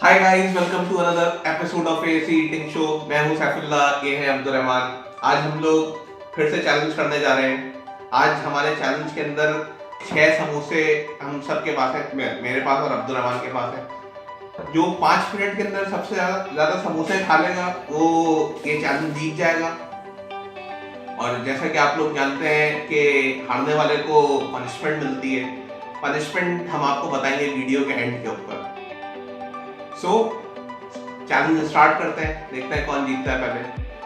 Hi guys, welcome to another episode of AC eating show. मैं हूं सैफुल्ला, ये है अब्दुल रहमान। आज हम लोग फिर से चैलेंज करने जा रहे हैं। आज हमारे चैलेंज के अंदर 6 समोसे हम सब के पास है, मेरे पास और अब्दुल रहमान के पास है। जो 5 मिनट के अंदर सबसे ज्यादा समोसे खा लेगा वो ये चैलेंज जीत जाएगा। और जैसा कि आप लोग जानते हैं कि हारने वाले को पनिशमेंट मिलती है। पनिशमेंट हम आपको बताएंगे वीडियो के एंड के ऊपर। सो चैलेंज स्टार्ट करते हैं, देखते हैं कौन जीतता है। पहले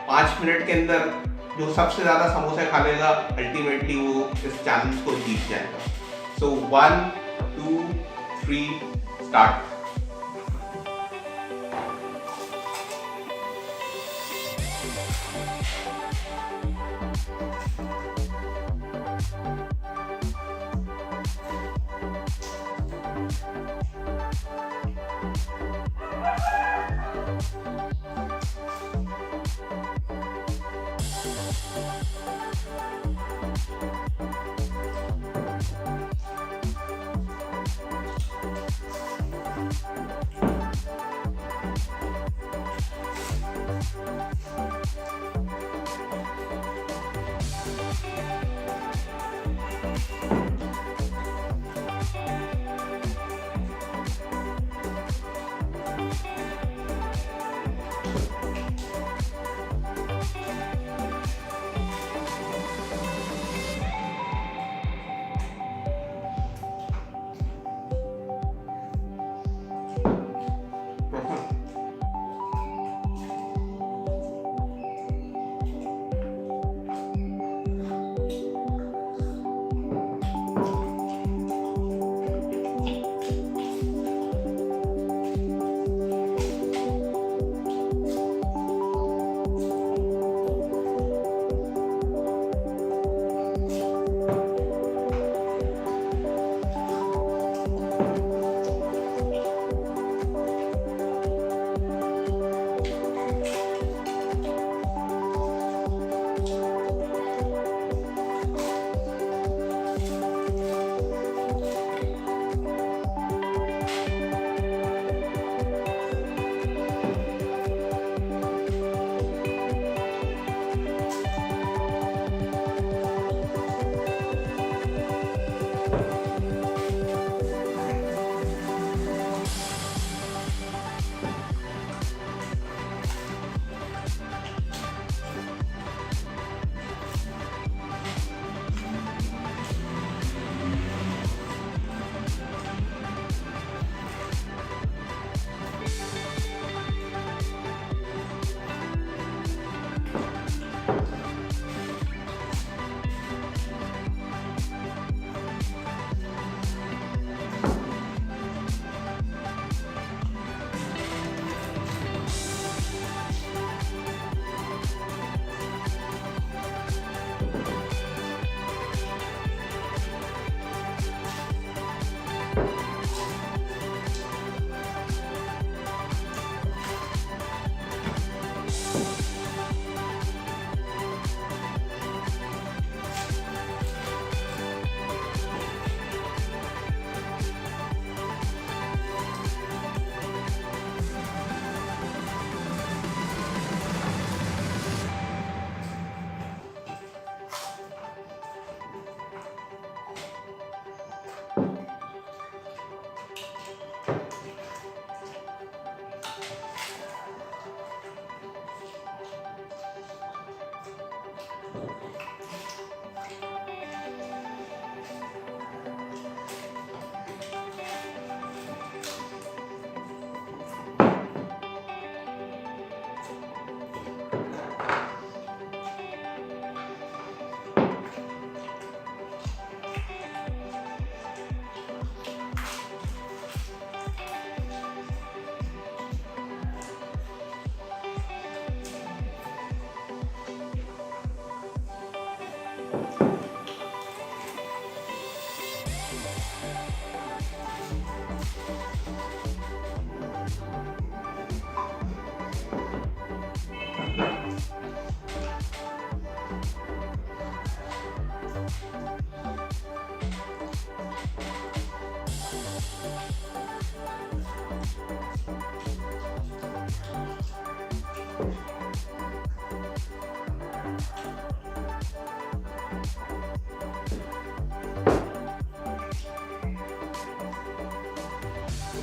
5 मिनट के अंदर जो सबसे ज्यादा समोसे खा लेगा अल्टीमेटली वो इस चैलेंज को जीत जाएगा। सो 1 2 3 स्टार्ट।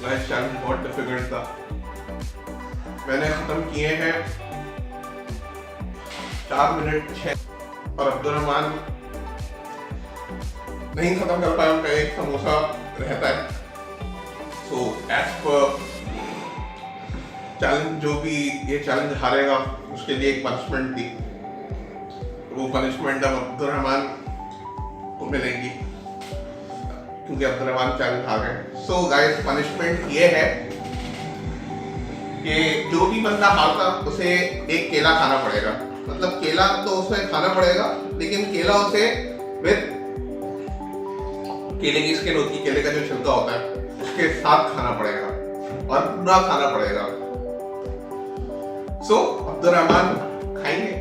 गाइस चैलेंज बहुत डिफिकल्ट था। मैंने खत्म किए हैं 4 मिनट 6 और अब्दुलरहमान नहीं खत्म कर पाया, उनका एक समोसा रहता है। सो एज पर चैलेंज, जो भी ये चैलेंज हारेगा उसके लिए एक पनिशमेंट थी, वो पनिशमेंट अब अब्दुलरहमान को मिलेगी क्योंकि अब्दुलरहमान चैलेंज हार गए। सो गाइस पनिशमेंट ये है कि जो भी बंदा हारता उसे एक केला खाना पड़ेगा। मतलब केला तो उसे खाना पड़ेगा, लेकिन केला उसे विद केले की स्किन होती है, केले का जो छिलका होता है उसके साथ खाना पड़ेगा और पूरा खाना पड़ेगा। सो अब्दुलरहमान खाएंगे।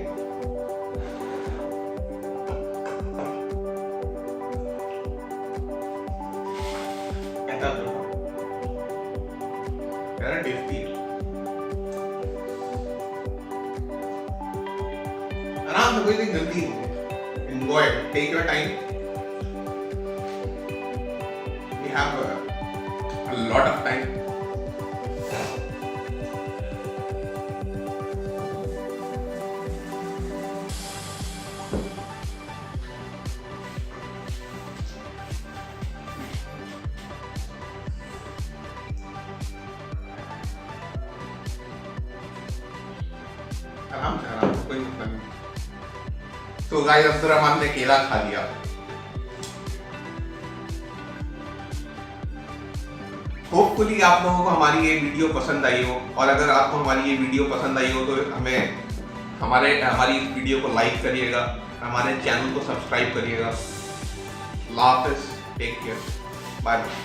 टेस्टी आराम से, कोई नहीं जल्दी। Enjoy, take your time, we have a lot of time. आराम से, कोई मतलब नहीं। तो गाइस अब्दुलरहमान ने केला खा लिया। होपफुली आप लोगों को हमारी ये वीडियो पसंद आई हो, और अगर आपको हमारी ये वीडियो पसंद आई हो तो हमारी इस वीडियो को लाइक करिएगा, हमारे चैनल को सब्सक्राइब करिएगा। अल्लाह हाफिज़, टेक केयर, बाय।